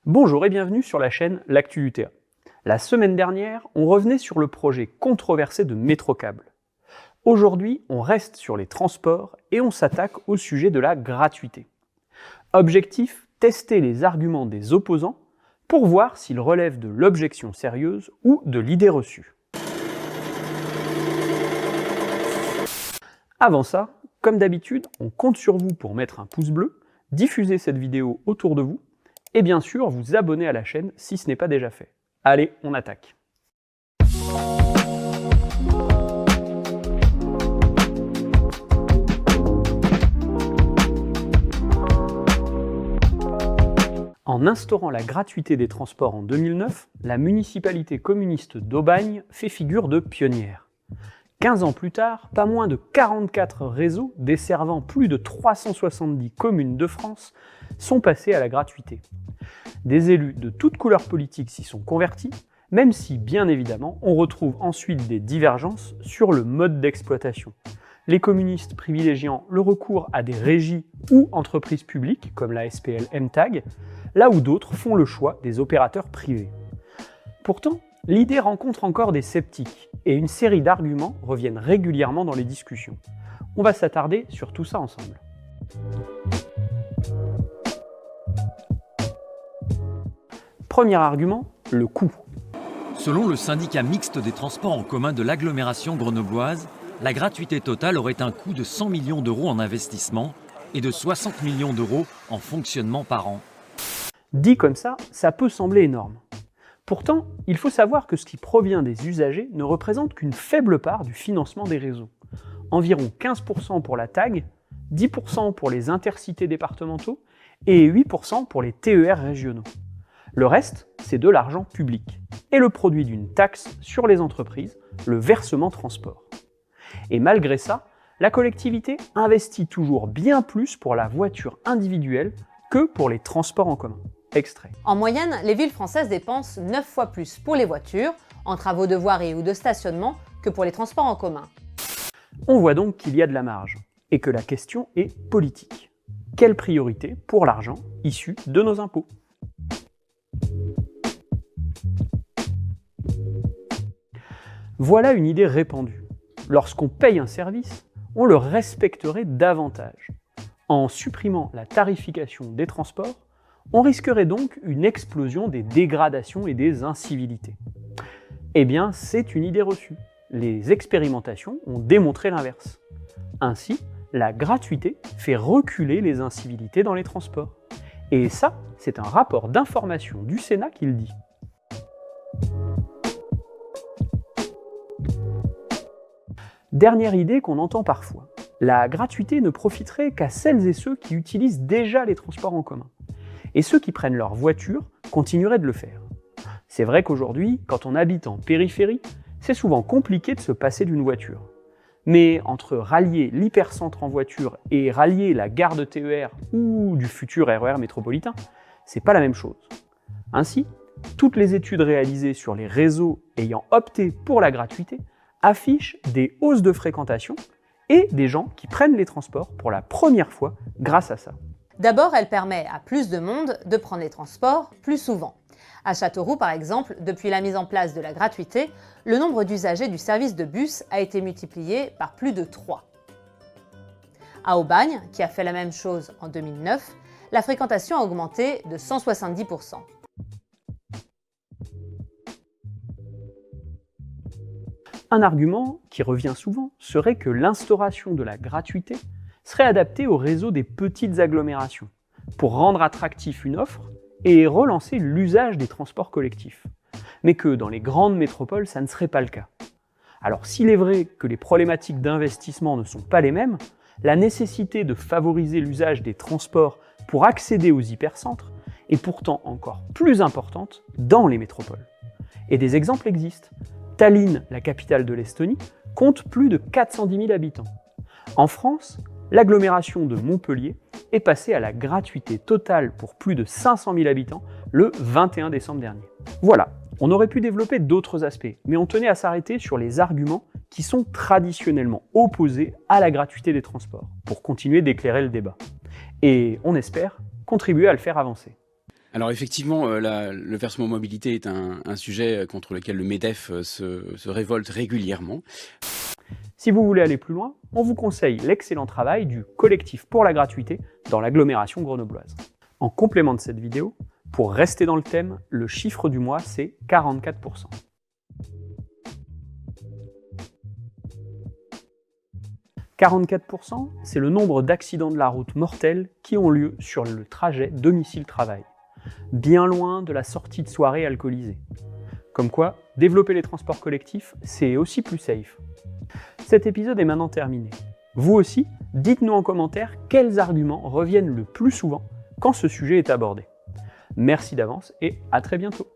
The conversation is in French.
Bonjour et bienvenue sur la chaîne L'Actu UTA. La semaine dernière, on revenait sur le projet controversé de Métrocable. Aujourd'hui, on reste sur les transports et on s'attaque au sujet de la gratuité. Objectif, tester les arguments des opposants pour voir s'ils relèvent de l'objection sérieuse ou de l'idée reçue. Avant ça, comme d'habitude, on compte sur vous pour mettre un pouce bleu, diffuser cette vidéo autour de vous et bien sûr vous abonner à la chaîne si ce n'est pas déjà fait. Allez, on attaque. En instaurant la gratuité des transports en 2009, la municipalité communiste d'Aubagne fait figure de pionnière. 15 ans plus tard, pas moins de 44 réseaux desservant plus de 370 communes de France sont passés à la gratuité. Des élus de toutes couleurs politiques s'y sont convertis, même si, bien évidemment, on retrouve ensuite des divergences sur le mode d'exploitation. Les communistes privilégiant le recours à des régies ou entreprises publiques, comme la SPL MTAG, là où d'autres font le choix des opérateurs privés. Pourtant, l'idée rencontre encore des sceptiques, et une série d'arguments reviennent régulièrement dans les discussions. On va s'attarder sur tout ça ensemble. Premier argument, le coût. Selon le syndicat mixte des transports en commun de l'agglomération grenobloise, la gratuité totale aurait un coût de 100 millions d'euros en investissement et de 60 millions d'euros en fonctionnement par an. Dit comme ça peut sembler énorme. Pourtant, il faut savoir que ce qui provient des usagers ne représente qu'une faible part du financement des réseaux. Environ 15% pour la TAG, 10% pour les intercités départementaux et 8% pour les TER régionaux. Le reste, c'est de l'argent public et le produit d'une taxe sur les entreprises, le versement transport. Et malgré ça, la collectivité investit toujours bien plus pour la voiture individuelle que pour les transports en commun. Extrait. En moyenne, les villes françaises dépensent 9 fois plus pour les voitures, en travaux de voirie ou de stationnement, que pour les transports en commun. On voit donc qu'il y a de la marge et que la question est politique. Quelle priorité pour l'argent issu de nos impôts ? Voilà une idée répandue. Lorsqu'on paye un service, on le respecterait davantage. En supprimant la tarification des transports, on risquerait donc une explosion des dégradations et des incivilités. Eh bien, c'est une idée reçue. Les expérimentations ont démontré l'inverse. Ainsi, la gratuité fait reculer les incivilités dans les transports. Et ça, c'est un rapport d'information du Sénat qui le dit. Dernière idée qu'on entend parfois. La gratuité ne profiterait qu'à celles et ceux qui utilisent déjà les transports en commun. Et ceux qui prennent leur voiture continueraient de le faire. C'est vrai qu'aujourd'hui, quand on habite en périphérie, c'est souvent compliqué de se passer d'une voiture. Mais entre rallier l'hypercentre en voiture et rallier la gare de TER ou du futur RER métropolitain, c'est pas la même chose. Ainsi, toutes les études réalisées sur les réseaux ayant opté pour la gratuité affichent des hausses de fréquentation et des gens qui prennent les transports pour la première fois grâce à ça. D'abord, elle permet à plus de monde de prendre les transports plus souvent. À Châteauroux, par exemple, depuis la mise en place de la gratuité, le nombre d'usagers du service de bus a été multiplié par plus de 3. À Aubagne, qui a fait la même chose en 2009, la fréquentation a augmenté de 170%. Un argument qui revient souvent serait que l'instauration de la gratuité serait adaptée au réseau des petites agglomérations pour rendre attractif une offre et relancer l'usage des transports collectifs. Mais que dans les grandes métropoles, ça ne serait pas le cas. Alors s'il est vrai que les problématiques d'investissement ne sont pas les mêmes, la nécessité de favoriser l'usage des transports pour accéder aux hypercentres est pourtant encore plus importante dans les métropoles. Et des exemples existent. Tallinn, la capitale de l'Estonie, compte plus de 410 000 habitants. En France, l'agglomération de Montpellier est passée à la gratuité totale pour plus de 500 000 habitants le 21 décembre dernier. Voilà, on aurait pu développer d'autres aspects, mais on tenait à s'arrêter sur les arguments qui sont traditionnellement opposés à la gratuité des transports, pour continuer d'éclairer le débat. Et on espère contribuer à le faire avancer. Alors effectivement, le versement mobilité est un sujet contre lequel le MEDEF se révolte régulièrement. Si vous voulez aller plus loin, on vous conseille l'excellent travail du collectif pour la gratuité dans l'agglomération grenobloise. En complément de cette vidéo, pour rester dans le thème, le chiffre du mois c'est 44%. 44%, c'est le nombre d'accidents de la route mortels qui ont lieu sur le trajet domicile-travail, bien loin de la sortie de soirée alcoolisée. Comme quoi, développer les transports collectifs, c'est aussi plus safe. Cet épisode est maintenant terminé. Vous aussi, dites-nous en commentaire quels arguments reviennent le plus souvent quand ce sujet est abordé. Merci d'avance et à très bientôt.